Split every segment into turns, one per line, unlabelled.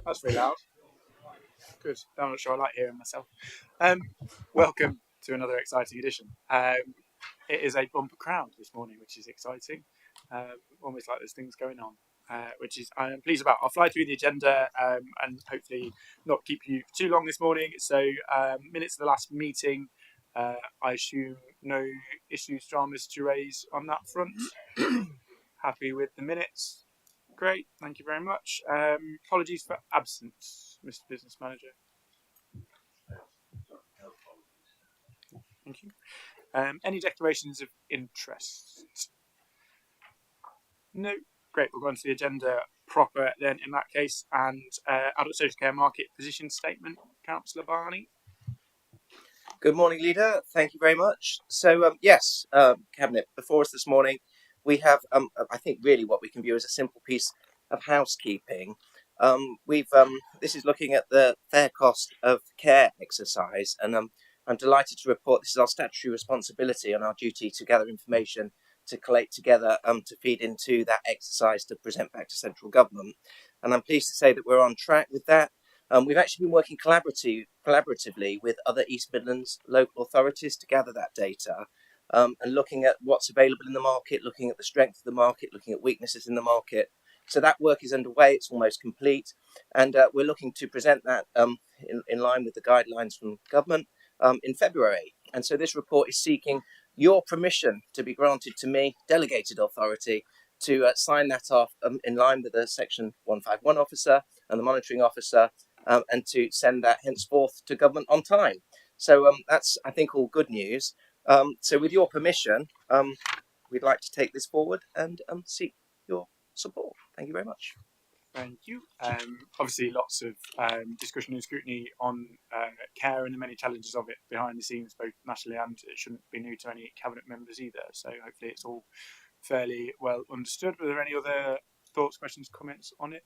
That's very loud. Good. I'm not sure I like hearing myself. Welcome to another exciting edition. It is a bumper crowd this morning, which is exciting. Almost like there's things going on, which is I am pleased about. I'll fly through the agenda and hopefully not keep you too long this morning. So, minutes of the last meeting. I assume no issues, dramas to raise on that front. Happy with the minutes. Great, thank you very much. Apologies for absence, Mr. Business Manager. Thank you. Any declarations of interest? No. Great, we'll go on to the agenda proper then in that case. And adult social care market position statement, Councillor Barney.
Good morning, Leader. Thank you very much. So, Cabinet, before us this morning, we have, I think, really what we can view as a simple piece of housekeeping. This is looking at the fair cost of care exercise, and I'm delighted to report this is our statutory responsibility and our duty to gather information to collate together to feed into that exercise to present back to central government. And I'm pleased to say that we're on track with that. We've actually been working collaboratively with other East Midlands local authorities to gather that data and looking at what's available in the market, looking at the strength of the market, looking at weaknesses in the market. So that work is underway, it's almost complete, and we're looking to present that in line with the guidelines from government in February. And so this report is seeking your permission to be granted to me, delegated authority, to sign that off in line with the Section 151 officer and the monitoring officer, and to send that henceforth to government on time. So that's, I think, all good news. So with your permission, we'd like to take this forward and seek your support. Thank you very much.
Thank you. Obviously, lots of discussion and scrutiny on care and the many challenges of it behind the scenes, both nationally and it shouldn't be new to any cabinet members either. So hopefully it's all fairly well understood. Were there any other thoughts, questions, comments on it?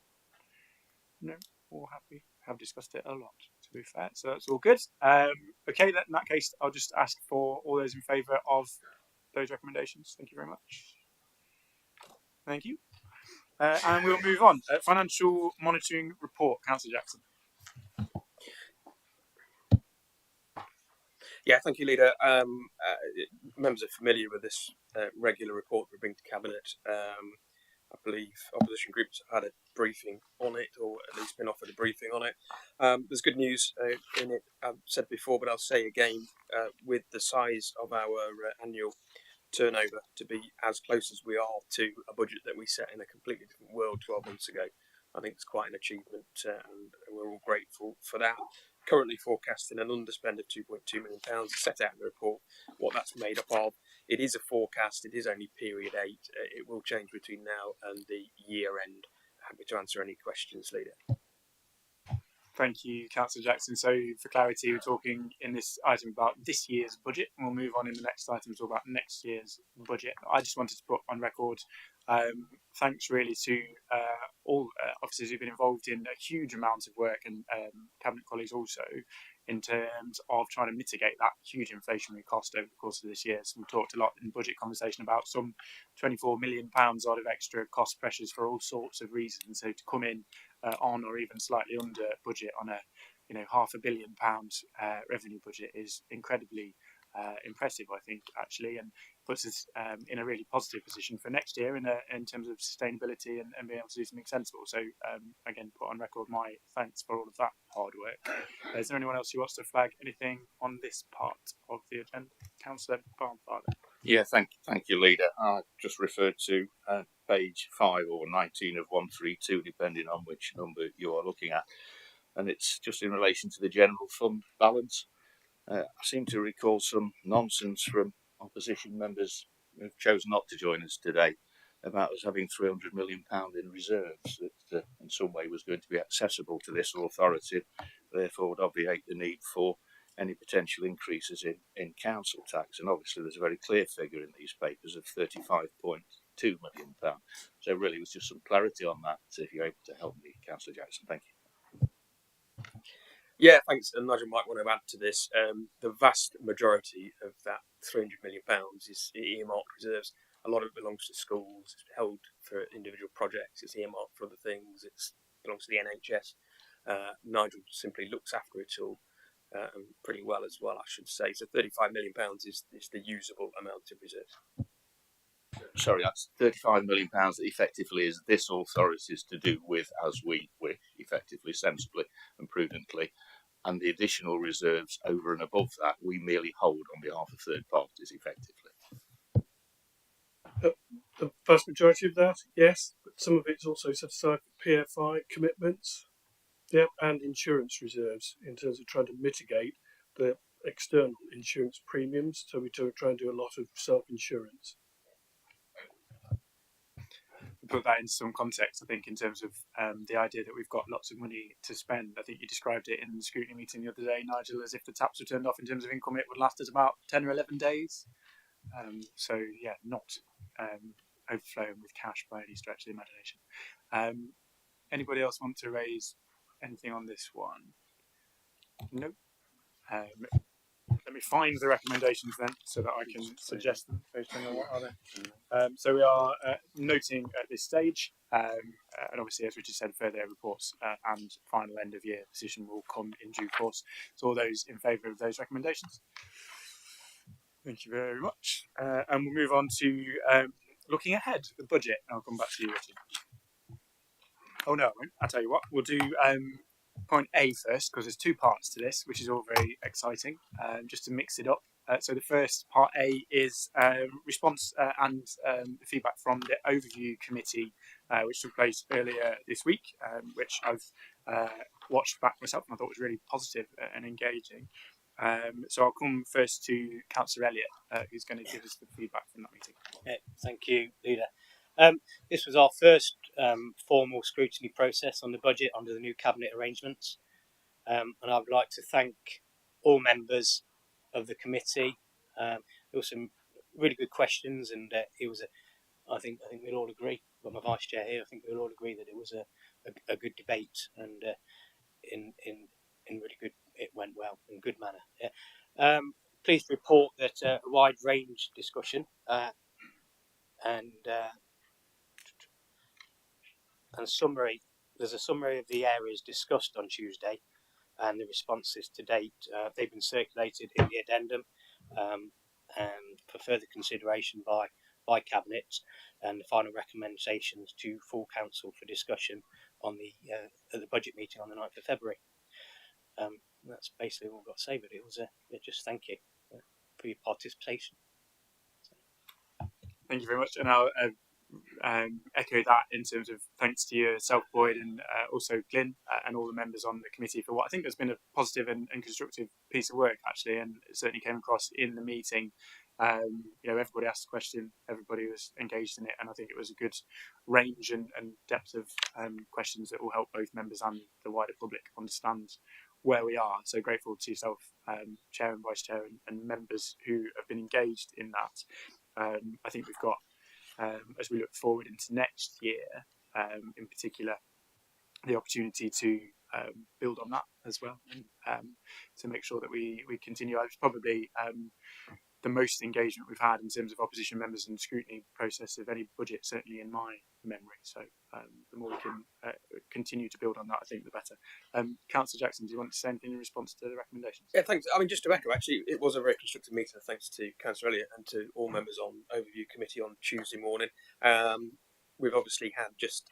No, all happy. Have discussed it a lot, to be fair, so that's all good. Okay, in that case, I'll just ask for all those in favour of those recommendations. Thank you very much. Thank you. And we'll move on. Financial monitoring report, Councillor Jackson.
Yeah, thank you, Leader. Members are familiar with this regular report we bring to Cabinet. I believe opposition groups have had a briefing on it, or at least been offered a briefing on it. There's good news in it. I've said before, but I'll say again, with the size of our annual turnover to be as close as we are to a budget that we set in a completely different world 12 months ago, I think it's quite an achievement, and we're all grateful for that. Currently forecasting an underspend of £2.2 million set out in the report. What that's made up of, it is a forecast, it is only period 8. It will change between now and the year end. Happy to answer any questions, Leader.
Thank you, Councillor Jackson. So for clarity, we're talking in this item about this year's budget, and we'll move on in the next item to talk about next year's budget. I just wanted to put on record thanks really to all officers who've been involved in a huge amount of work, and cabinet colleagues also, in terms of trying to mitigate that huge inflationary cost over the course of this year. So we talked a lot in budget conversation about some £24 million odd of extra cost pressures for all sorts of reasons. So to come in on or even slightly under budget on a £500 million revenue budget is incredibly impressive, I think, actually, and puts us in a really positive position for next year in terms of sustainability and being able to do something sensible. So again, put on record my thanks for all of that hard work. Is there anyone else who wants to flag anything on this part of the agenda? Councillor Barnfather.
Yeah, thank you, Leader. I just referred to page 5 or 19 of 132, depending on which number you are looking at, and it's just in relation to the general fund balance. I seem to recall some nonsense from opposition members who've chosen not to join us today about us having £300 million in reserves that in some way was going to be accessible to this authority, therefore would obviate the need for any potential increases in council tax. And obviously there's a very clear figure in these papers of £35.2 million. So really it was just some clarity on that, if you're able to help me, Councillor Jackson. Thank you.
Yeah, thanks. And Nigel might want to add to this. The vast majority of that £300 million is earmarked reserves. A lot of it belongs to schools, it's held for individual projects, it's earmarked for other things, it belongs to the NHS. Nigel simply looks after it all pretty well as well, I should say. So £35 million is the usable amount of reserves.
Sorry, that's £35 million that effectively is this authority's to do with as we wish, effectively, sensibly and prudently. And the additional reserves over and above that, we merely hold on behalf of third parties, effectively.
The vast majority of that, yes, but some of it's also set aside for PFI commitments, and insurance reserves in terms of trying to mitigate the external insurance premiums. So we try and do a lot of self-insurance.
Put that into some context, I think, in terms of the idea that we've got lots of money to spend. I think you described it in the scrutiny meeting the other day, Nigel, as if the taps were turned off in terms of income, it would last us about 10 or 11 days. So, yeah, not overflowing with cash by any stretch of the imagination. Anybody else want to raise anything on this one? Nope. Let me find the recommendations then, so that I can suggest them based on what are there. So we are noting at this stage, and obviously, as we just said, further reports and final end of year decision will come in due course. So all those in favour of those recommendations? Thank you very much. And we'll move on to looking ahead, the budget. And I'll come back to you, Richard. Oh no, I won't. I'll tell you what. We'll do point A first, because there's two parts to this, which is all very exciting. Just to mix it up. So the first part A is response and feedback from the overview committee, which took place earlier this week, which I've watched back myself and I thought was really positive and engaging. So I'll come first to Councillor Elliott, who's going to give us the feedback from that meeting.
Thank you, Leader. This was our first formal scrutiny process on the budget under the new cabinet arrangements, and I would like to thank all members of the committee. There were some really good questions, and it was I think we'll all agree. I've got my vice chair here. I think we'll all agree that it was a good debate, and in really good. It went well in good manner. Yeah. Pleased to report that a wide range discussion and summary. There's a summary of the areas discussed on Tuesday and the responses to date. They've been circulated in the addendum and for further consideration by Cabinet, and the final recommendations to full council for discussion on at the budget meeting on the 9th of February. That's basically all I've got to say, but it was just thank you for your participation.
Thank you very much, and I'll echo that in terms of thanks to yourself, Boyd, and also Glyn and all the members on the committee for what I think has been a positive and constructive piece of work, actually, and it certainly came across in the meeting. Everybody asked a question, everybody was engaged in it, and I think it was a good range and depth of questions that will help both members and the wider public understand where we are. So grateful to yourself, Chair and Vice Chair, and members who have been engaged in that. I think we've got, as we look forward into next year, in particular, the opportunity to build on that as well, and to make sure that we continue. It's probably the most engagement we've had in terms of opposition members and scrutiny process of any budget, certainly in my memory. So the more we can continue to build on that, I think the better. Councillor Jackson, do you want to say anything in response to the recommendations?
Yeah, thanks. I mean, just to echo, actually, it was a very constructive meeting. Thanks to Councillor Elliott and to all members on Overview Committee on Tuesday morning. We've obviously had just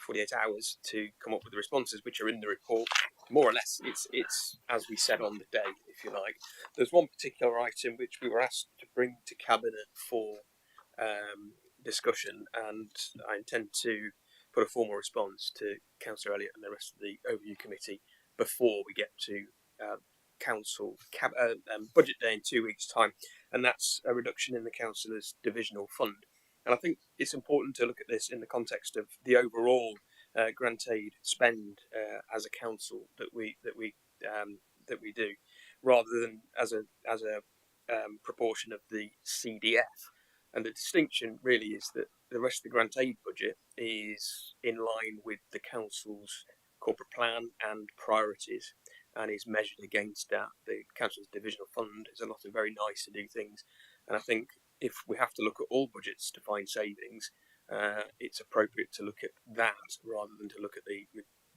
48 hours to come up with the responses, which are in the report. More or less, it's as we said on the day, if you like. There's one particular item which we were asked to bring to Cabinet for discussion, and I intend to put a formal response to Councillor Elliott and the rest of the Overview Committee before we get to Council Budget Day in 2 weeks' time, and that's a reduction in the Councillors' divisional fund. And I think it's important to look at this in the context of the overall grant aid spend as a council that we do, rather than as a proportion of the CDF. And the distinction really is that the rest of the grant aid budget is in line with the council's corporate plan and priorities, and is measured against that. The council's divisional fund is a lot of very nice to do things, and I think if we have to look at all budgets to find savings, it's appropriate to look at that rather than to look at the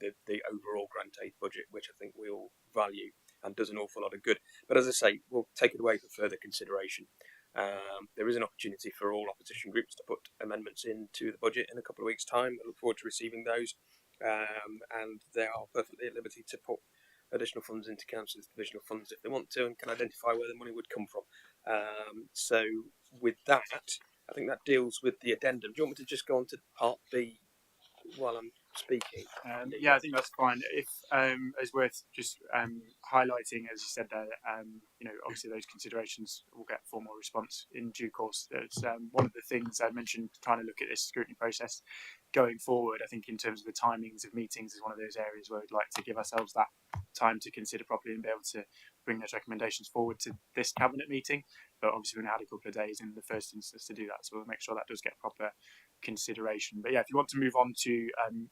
the overall grant aid budget, which I think we all value and does an awful lot of good. But as I say, we'll take it away for further consideration. There is an opportunity for all opposition groups to put amendments into the budget in a couple of weeks' time. I look forward to receiving those, and they are perfectly at liberty to put additional funds into council's divisional funds if they want to, and can identify where the money would come from. So with that, I think that deals with the addendum. Do you want me to just go on to part B while I'm speaking?
Yeah, I think that's fine. If it's worth just highlighting, as you said there, obviously those considerations will get formal response in due course. It's one of the things I mentioned, trying to look at this scrutiny process going forward. I think in terms of the timings of meetings is one of those areas where we'd like to give ourselves that time to consider properly and be able to bring those recommendations forward to this cabinet meeting. But obviously we've had a couple of days in the first instance to do that, so we'll make sure that does get proper consideration. But yeah, if you want to move on to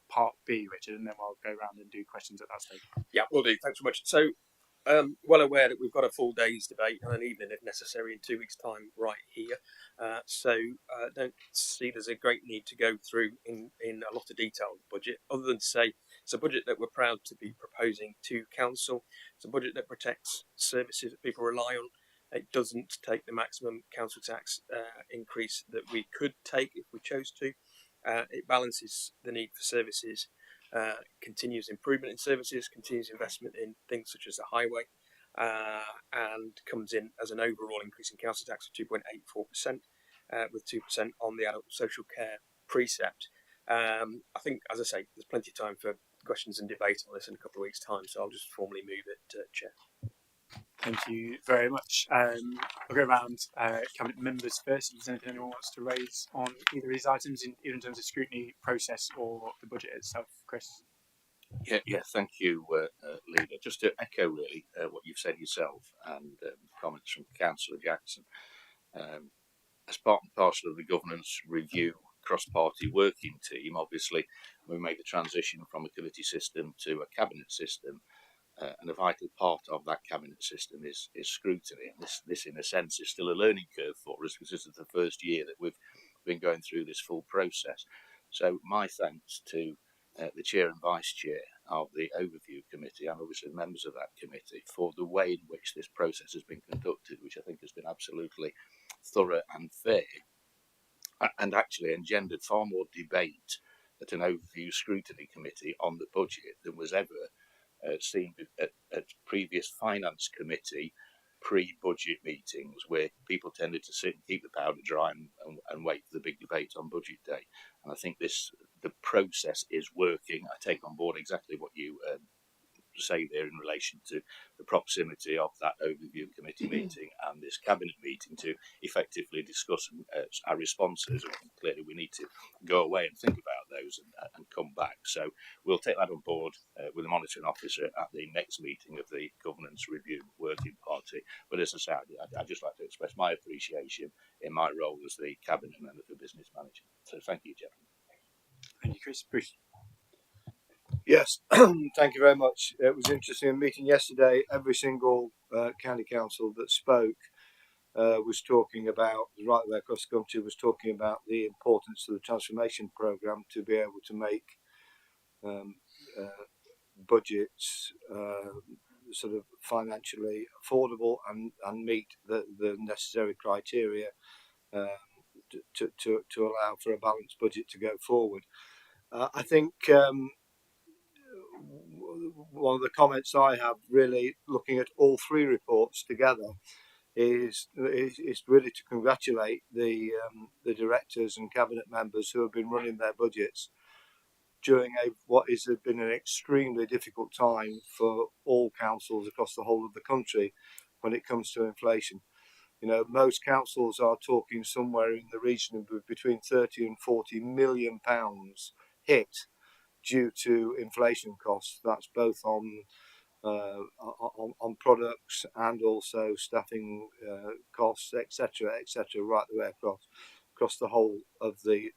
part B, Richard, and then we'll go around and do questions at that stage.
Yeah, will do. Thanks so much. So, well aware that we've got a full day's debate and an evening if necessary in 2 weeks' time right here. So don't see there's a great need to go through in a lot of detail the budget, other than to say it's a budget that we're proud to be proposing to council. It's a budget that protects services that people rely on. It doesn't take the maximum council tax increase that we could take if we chose to. It balances the need for services, continuous improvement in services, continuous investment in things such as the highway, and comes in as an overall increase in council tax of 2.84%, with 2% on the adult social care precept. I think, as I say, there's plenty of time for questions and debate on this in a couple of weeks' time, so I'll just formally move it, Chair.
Thank you very much. I'll go around cabinet members first. If there's anything anyone wants to raise on either of these items, either in terms of scrutiny process or the budget itself, Chris.
Yeah. Thank you, Leader. Just to echo really what you've said yourself and comments from Councillor Jackson. As part and parcel of the governance review cross-party working team, obviously we made the transition from a committee system to a cabinet system. And a vital part of that cabinet system is scrutiny. And this, in a sense, is still a learning curve for us because this is the first year that we've been going through this full process. So my thanks to the chair and vice chair of the overview committee and obviously the members of that committee for the way in which this process has been conducted, which I think has been absolutely thorough and fair, and actually engendered far more debate at an overview scrutiny committee on the budget than was ever seen at previous finance committee pre-budget meetings where people tended to sit and keep the powder dry and wait for the big debate on budget day. And I think the process is working. I take on board exactly what you say there in relation to the proximity of that overview committee meeting and this cabinet meeting to effectively discuss our responses. And clearly we need to go away and think about those and come back. So we'll take that on board with the monitoring officer at the next meeting of the governance review working party. But as I said, I'd just like to express my appreciation in my role as the cabinet member for business manager. So thank you, gentlemen.
Thank you, Chris. Bruce.
Yes, thank you very much. It was interesting meeting yesterday. Every single county council that spoke was talking about, right the way across the country, was talking about the importance of the transformation programme to be able to make budgets sort of financially affordable and meet the necessary criteria to allow for a balanced budget to go forward. I think one of the comments I have, really looking at all three reports together, is really to congratulate the directors and cabinet members who have been running their budgets during what has been an extremely difficult time for all councils across the whole of the country when it comes to inflation. You know, most councils are talking somewhere in the region of between 30 and 40 million pounds hit due to inflation costs. That's both on products and also staffing costs, etc., right the way across the whole of the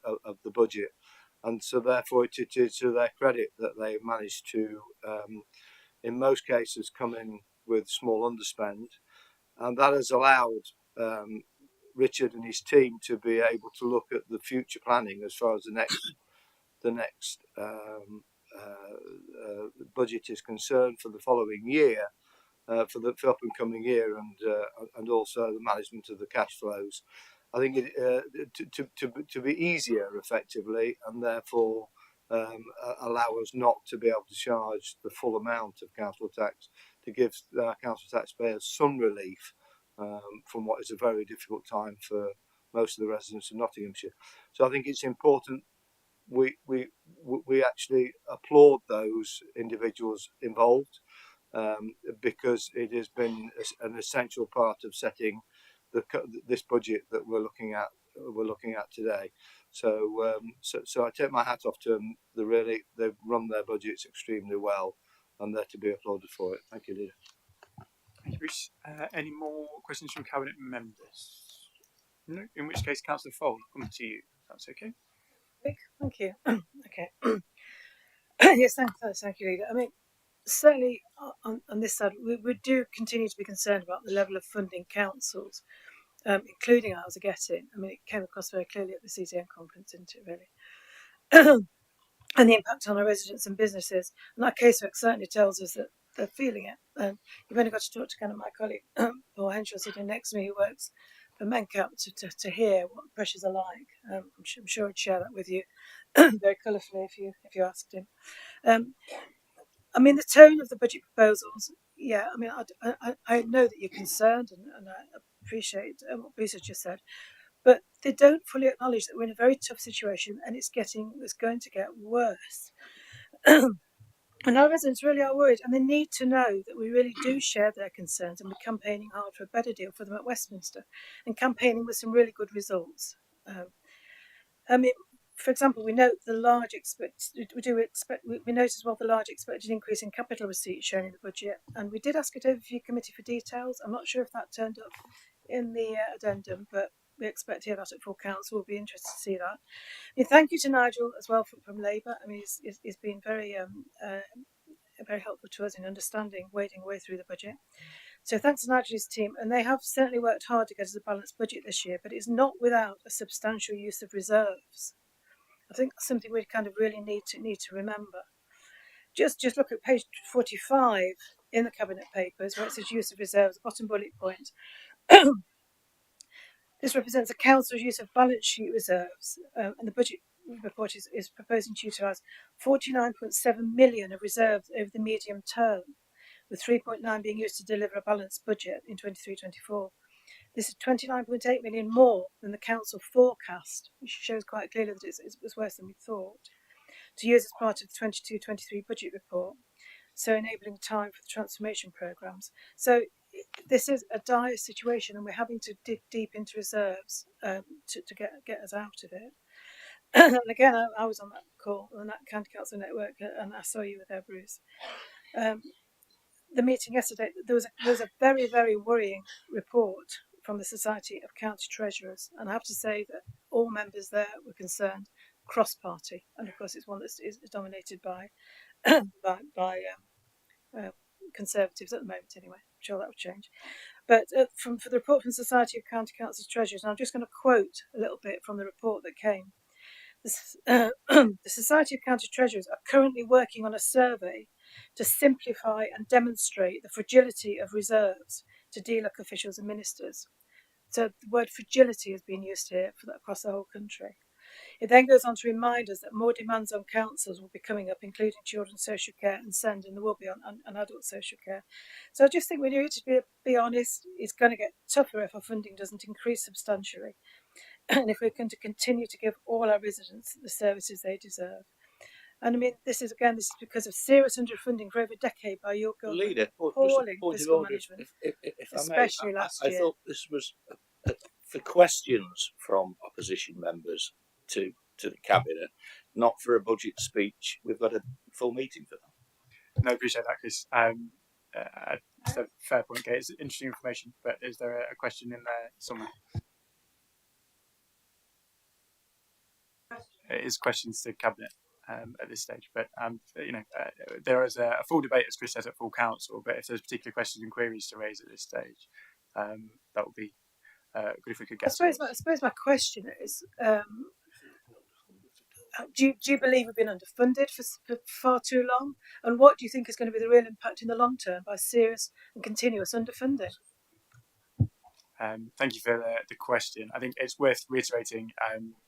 budget. And so therefore it is to their credit that they managed to, in most cases, come in with small underspend, and that has allowed Richard and his team to be able to look at the future planning as far as the next budget is concerned for the following year, for the up and coming year, and also the management of the cash flows. I think to be easier effectively, and therefore allow us not to be able to charge the full amount of council tax, to give council taxpayers some relief from what is a very difficult time for most of the residents of Nottinghamshire. So I think it's important we actually applaud those individuals involved, because it has been an essential part of setting this budget that we're looking at today. So I take my hat off to them. They've run their budgets extremely well, and they're to be applauded for it. Thank you, Leader.
Thank you, Bruce. Any more questions from Cabinet members? No. In which case, Councillor Fold, I'll come to you. That's okay.
Thank you. Okay. Yes, thank you, Leader. I mean, certainly on this side, we do continue to be concerned about the level of funding councils, including ours, are getting. I mean, it came across very clearly at the CTN conference, didn't it, really? And the impact on our residents and businesses. And that casework certainly tells us that they're feeling it. And you've only got to talk to kind of my colleague, Paul Henshaw, sitting next to me, who works for Mencap, to hear what the pressures are like. I'm sure he'd share that with you very colourfully if you asked him. I mean, the tone of the budget proposals, yeah, I mean, I know that you're concerned, and I appreciate what Bruce has just said, but they don't fully acknowledge that we're in a very tough situation, and it's going to get worse. And our residents really are worried, and they need to know that we really do share their concerns, and we're campaigning hard for a better deal for them at Westminster, and campaigning with some really good results. I mean, for example, we note the large we note as well the large expected increase in capital receipts shown in the budget, and we did ask it Overview Committee for details. I'm not sure if that turned up in the addendum, but we expect to hear that at full council. We'll be interested to see that. I mean, thank you to Nigel as well from Labour. I mean, he's been very very helpful to us in understanding, wading away through the budget. So thanks to Nigel's team, and they have certainly worked hard to get us a balanced budget this year, but it's not without a substantial use of reserves. I think that's something we kind of really need to remember. Just look at page 45 in the Cabinet papers, where it says use of reserves, bottom bullet point. This represents a council's use of balance sheet reserves, and the budget report is proposing to utilise 49.7 million of reserves over the medium term, with 3.9 being used to deliver a balanced budget in 23-24. This is 29.8 million more than the council forecast, which shows quite clearly that it was worse than we thought, to use as part of the 22-23 budget report, so enabling time for the transformation programmes. So this is a dire situation, and we're having to dig deep into reserves to get us out of it. And again, I was on that call on that County Council Network, and I saw you were there, Bruce. The meeting yesterday, there was a very, very worrying report from the Society of County Treasurers, and I have to say that all members there were concerned, cross-party, and of course it's one that is dominated by Conservatives at the moment anyway. I'm sure that will change. But for the report from the Society of County Council Treasurers, and I'm just going to quote a little bit from the report that came. The Society of County Treasurers are currently working on a survey to simplify and demonstrate the fragility of reserves to DLUC officials and ministers. So the word fragility has been used here across the whole country. It then goes on to remind us that more demands on councils will be coming up, including children's social care and SEND, and there will be on adult social care. So I just think we need to be honest. It's going to get tougher if our funding doesn't increase substantially, and if we're going to continue to give all our residents the services they deserve. And I mean, this is because of serious underfunding for over a decade by your government.
Leader,
appalling fiscal management,
if
especially
I may,
last
I
year.
thought this was for questions from opposition members to the Cabinet, not for a budget speech. We've got a full meeting for that.
No, I appreciate that, Chris. It's a fair point, Kate. It's interesting information, but is there a question in there somewhere? It is questions to Cabinet at this stage, but there is a full debate, as Chris says, at full council. But if there's particular questions and queries to raise at this stage, that would be good if we could get.
I suppose my question is, do you believe we've been underfunded for far too long? And what do you think is going to be the real impact in the long term by serious and continuous underfunding?
Thank you for the question. I think it's worth reiterating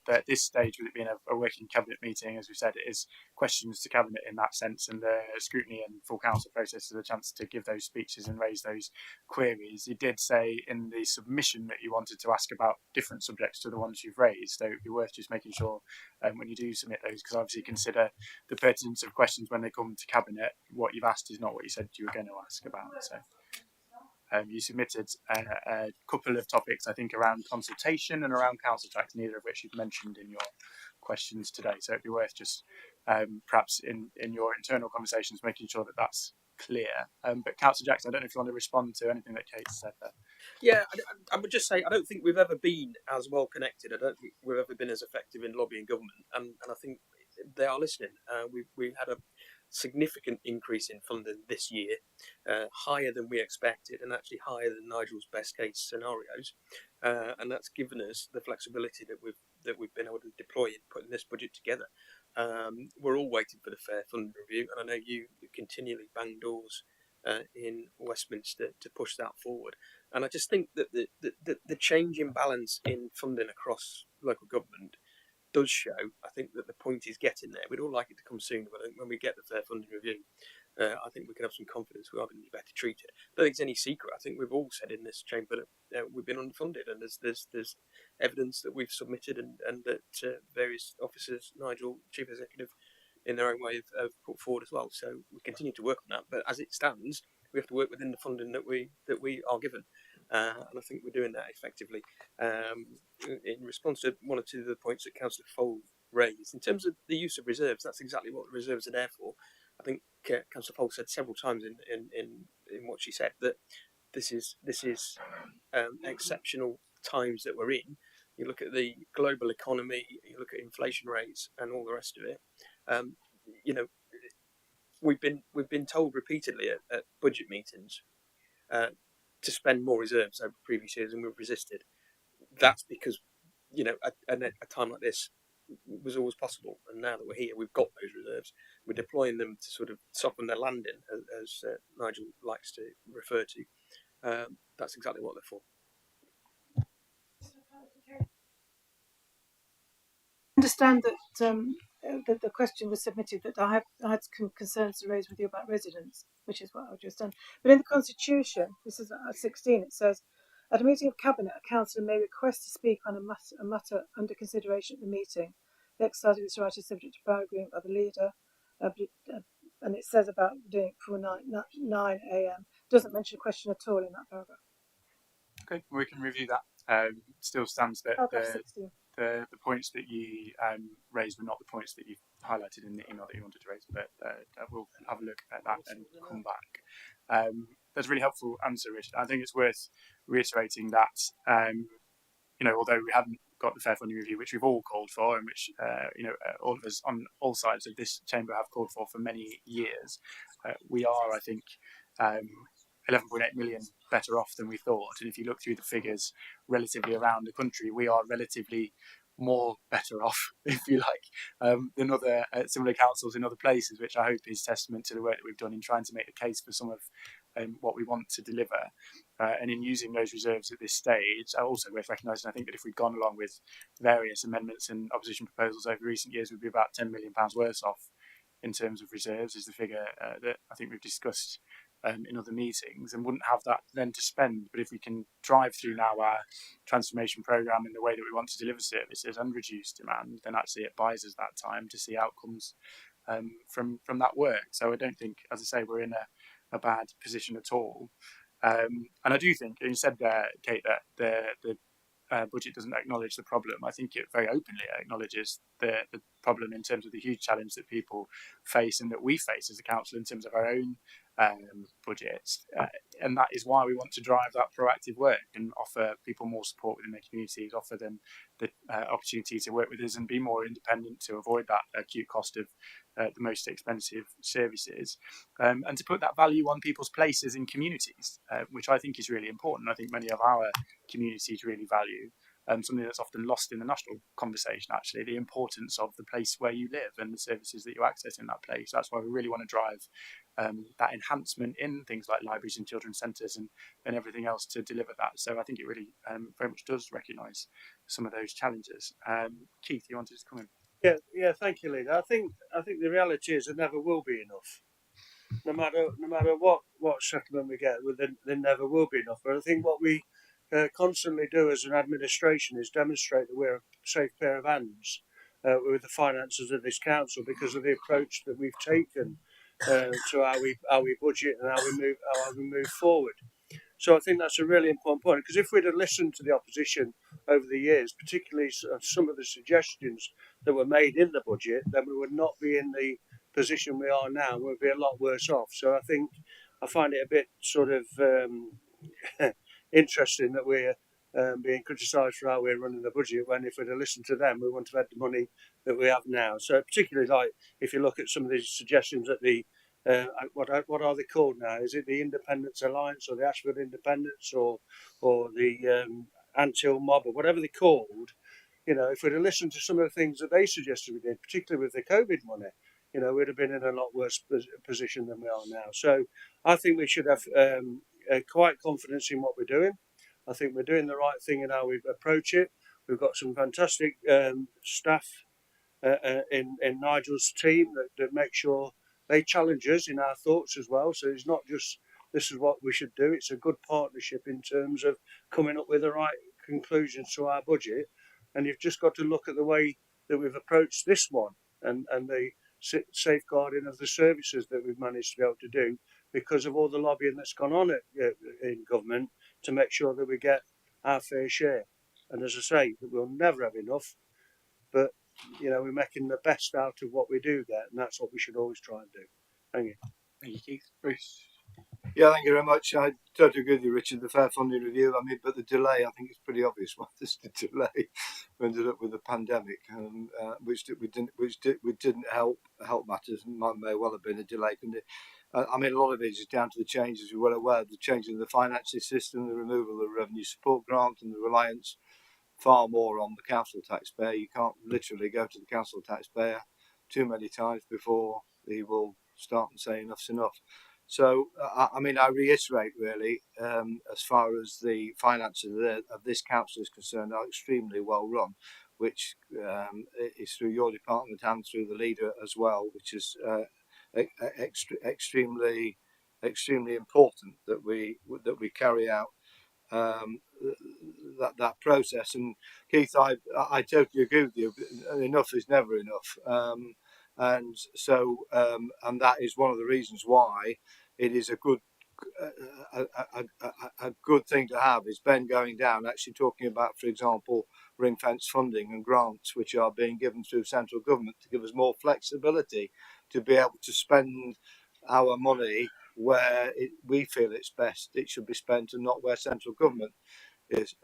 that at this stage, with it being a working cabinet meeting, as we said, it is questions to cabinet in that sense, and the scrutiny and full council process is a chance to give those speeches and raise those queries. You did say in the submission that you wanted to ask about different subjects to the ones you've raised, so it'd be worth just making sure when you do submit those, because obviously consider the pertinence of questions when they come to cabinet. What you've asked is not what you said you were going to ask about. So. You submitted a couple of topics, I think, around consultation and around council tax, neither of which you've mentioned in your questions today. So it'd be worth just perhaps in your internal conversations making sure that that's clear. But Councillor Jackson, I don't know if you want to respond to anything that Kate said there.
Yeah, I would just say I don't think we've ever been as well connected. I don't think we've ever been as effective in lobbying government, and I think they are listening. We've had a significant increase in funding this year, higher than we expected, and actually higher than Nigel's best case scenarios, and that's given us the flexibility that we've been able to deploy in putting this budget together. We're all waiting for the fair funding review, and I know you continually bang doors in Westminster to push that forward. And I just think that the change in balance in funding across local government does show. I think that the point is getting there. We'd all like it to come sooner, but I think when we get the fair funding review, I think we can have some confidence we are going to be better treated. I don't think it's any secret. I think we've all said in this chamber that we've been underfunded, and there's evidence that we've submitted and that various officers, Nigel, Chief Executive, in their own way have put forward as well. So we continue to work on that. But as it stands, we have to work within the funding that we are given, and I think we're doing that effectively. In response to one or two of the points that Councillor Fold raised, in terms of the use of reserves, that's exactly what the reserves are there for. I think Councillor Fold said several times in what she said that this is exceptional times that we're in. You look at the global economy, you look at inflation rates, and all the rest of it. You know, we've been told repeatedly at budget meetings to spend more reserves over previous years, and we've resisted. That's because a time like this was always possible, and now that we're here, we've got those reserves. We're deploying them to sort of soften their landing, as Nigel likes to refer to. That's exactly what they're for.
Understand that the question was submitted that I had concerns to raise with you about residents, which is what I've just done. But in the Constitution, this is at 16, it says, at a meeting of Cabinet, a councillor may request to speak on a matter under consideration at the meeting. The exercise of this right is subject to prior agreement by the leader, and it says about doing it before 9 a.m. Doesn't mention a question at all in that paragraph.
Okay, we can review that. Still stands that the points that you raised were not the points that you highlighted in the email that you wanted to raise, but we'll have a look at that and come back. That's a really helpful answer, Richard. I think it's worth reiterating that, although we haven't got the fair funding review, which we've all called for, and which, all of us on all sides of this chamber have called for many years, we are, I think, 11.8 million better off than we thought. And if you look through the figures relatively around the country, we are relatively more better off, if you like, than other similar councils in other places, which I hope is testament to the work that we've done in trying to make the case for some of what we want to deliver. And in using those reserves at this stage, also worth recognising, I think, that if we'd gone along with various amendments and opposition proposals over recent years, we'd be about £10 million worse off in terms of reserves, is the figure that I think we've discussed in other meetings, and wouldn't have that then to spend. But if we can drive through now our transformation programme in the way that we want to deliver services and reduce demand, then actually it buys us that time to see outcomes from that work. So I don't think, as I say, we're in a bad position at all. And I do think, and you said there, Kate, that the budget doesn't acknowledge the problem. I think it very openly acknowledges the problem in terms of the huge challenge that people face and that we face as a council in terms of our own budgets, and that is why we want to drive that proactive work and offer people more support within their communities, offer them the opportunity to work with us and be more independent to avoid that acute cost of the most expensive services, and to put that value on people's places in communities, which I think is really important. I think many of our communities really value something that's often lost in the national conversation, actually, the importance of the place where you live and the services that you access in that place. That's why we really want to drive that enhancement in things like libraries and children's centres and everything else to deliver that. So I think it really very much does recognise some of those challenges. Keith, you wanted to come in?
Yeah. Thank you, leader. I think the reality is there never will be enough. No matter what settlement we get, there never will be enough. But I think what we constantly do as an administration is demonstrate that we're a safe pair of hands with the finances of this council because of the approach that we've taken to how we budget and how we move forward. So I think that's a really important point, because if we'd have listened to the opposition over the years, particularly some of the suggestions that were made in the budget, then we would not be in the position we are now. We'd be a lot worse off. So I find it a bit sort of interesting that we're being criticised for how we're running the budget, when if we'd have listened to them, we wouldn't have had the money that we have now. So particularly, like, if you look at some of these suggestions at the what are they called now? Is it the Independence Alliance or the Ashford Independence or the Anthill Mob or whatever they're called? You know, if we'd have listened to some of the things that they suggested we did, particularly with the COVID money, you know, we'd have been in a lot worse position than we are now. So I think we should have quite confidence in what we're doing. I think we're doing the right thing in how we approach it. We've got some fantastic staff in Nigel's team that make sure they challenge us in our thoughts as well. So it's not just this is what we should do. It's a good partnership in terms of coming up with the right conclusions to our budget. And you've just got to look at the way that we've approached this one and the safeguarding of the services that we've managed to be able to do because of all the lobbying that's gone on in government to make sure that we get our fair share. And as I say, we'll never have enough, but you know, we're making the best out of what we do get, and that's what we should always try and do. Thank you.
Thank you, Keith. Bruce?
Yeah, thank you very much. I totally agree with you, Richard. The fair funding review. I mean, but the delay, I think it's pretty obvious why there's the delay. We ended up with the pandemic, which didn't help matters. And may well have been a delay. I mean, a lot of it is down to the changes. We're well aware of the change in the financing system, the removal of the revenue support grant, and the reliance far more on the council taxpayer. You can't literally go to the council taxpayer too many times before he will start and say enough's enough. So, I mean, I reiterate really, as far as the finances of this council is concerned, are extremely well run, which is through your department and through the leader as well, which is extremely important that we carry out that process. And Keith, I totally agree with you. Enough is never enough, and so and that is one of the reasons why it is a good thing to have is Ben going down, actually talking about, for example, ring fence funding and grants which are being given through central government to give us more flexibility to be able to spend our money where we feel it's best it should be spent and not where central government is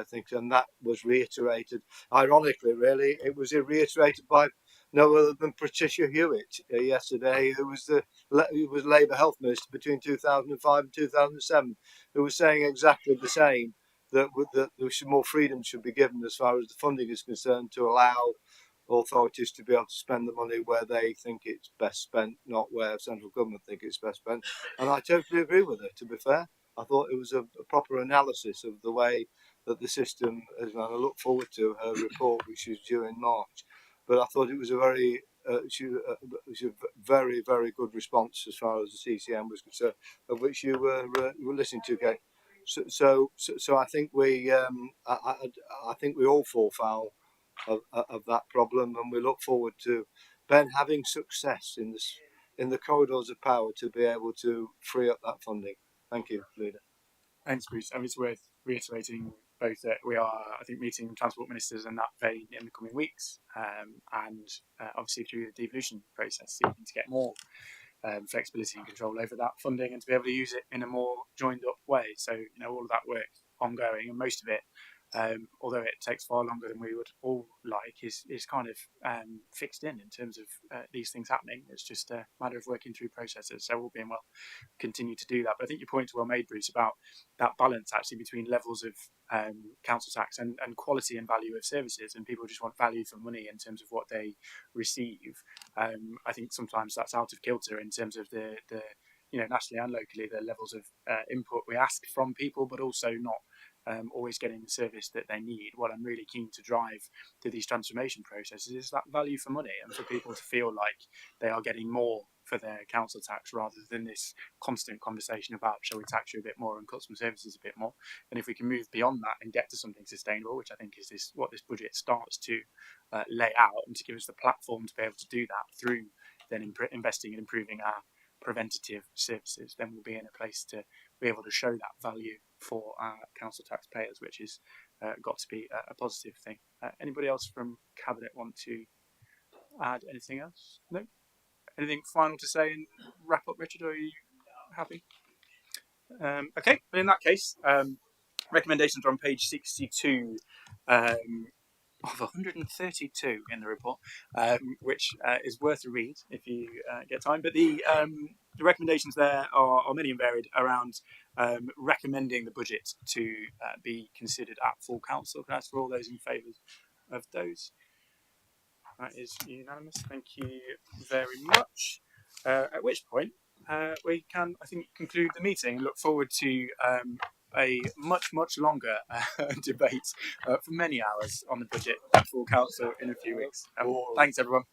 thinks. And that was reiterated, ironically really, it was reiterated by no other than Patricia Hewitt yesterday, who was Labour Health Minister between 2005 and 2007, who was saying exactly the same, that more freedom should be given as far as the funding is concerned to allow authorities to be able to spend the money where they think it's best spent, not where central government think it's best spent. And I totally agree with her, to be fair. I thought it was a proper analysis of the way that the system is, and I look forward to her report, which is due in March. But I thought it was a very very good response as far as the CCM was concerned, of which you were listening to, Kate. So I think I think we all fall foul of that problem, and we look forward to Ben having success in the corridors of power to be able to free up that funding. Thank you, Leader.
Thanks, Bruce. And it's worth reiterating both that we are, I think, meeting transport ministers in that vein in the coming weeks, and obviously through the devolution process, seeking to get more flexibility and control over that funding and to be able to use it in a more joined up way. So, you know, all of that work ongoing, and most of it although it takes far longer than we would all like, is kind of fixed in terms of these things happening. It's just a matter of working through processes. So all being well, continue to do that. But I think your point is well made, Bruce, about that balance actually between levels of council tax and quality and value of services, and people just want value for money in terms of what they receive. I think sometimes that's out of kilter in terms of the nationally and locally, the levels of input we ask from people, but also not always getting the service that they need. What I'm really keen to drive through these transformation processes is that value for money, and for people to feel like they are getting more for their council tax, rather than this constant conversation about, shall we tax you a bit more and cut some services a bit more. And if we can move beyond that and get to something sustainable, which I think is what this budget starts to lay out, and to give us the platform to be able to do that through then investing in improving our preventative services, then we'll be in a place to be able to show that value for our council taxpayers, which is got to be a positive thing. Anybody else from Cabinet want to add anything else? No? Anything final to say and wrap up, Richard, or are you happy? Okay, but in that case, recommendations are on page 62 of 132 in the report, which is worth a read if you get time. But the recommendations there are many and varied around recommending the budget to be considered at full council. Can I ask for all those in favour of those? That is unanimous. Thank you very much. At which point we can, I think, conclude the meeting and look forward to a much longer debate for many hours on the budget at full council in a few weeks. Thanks, everyone.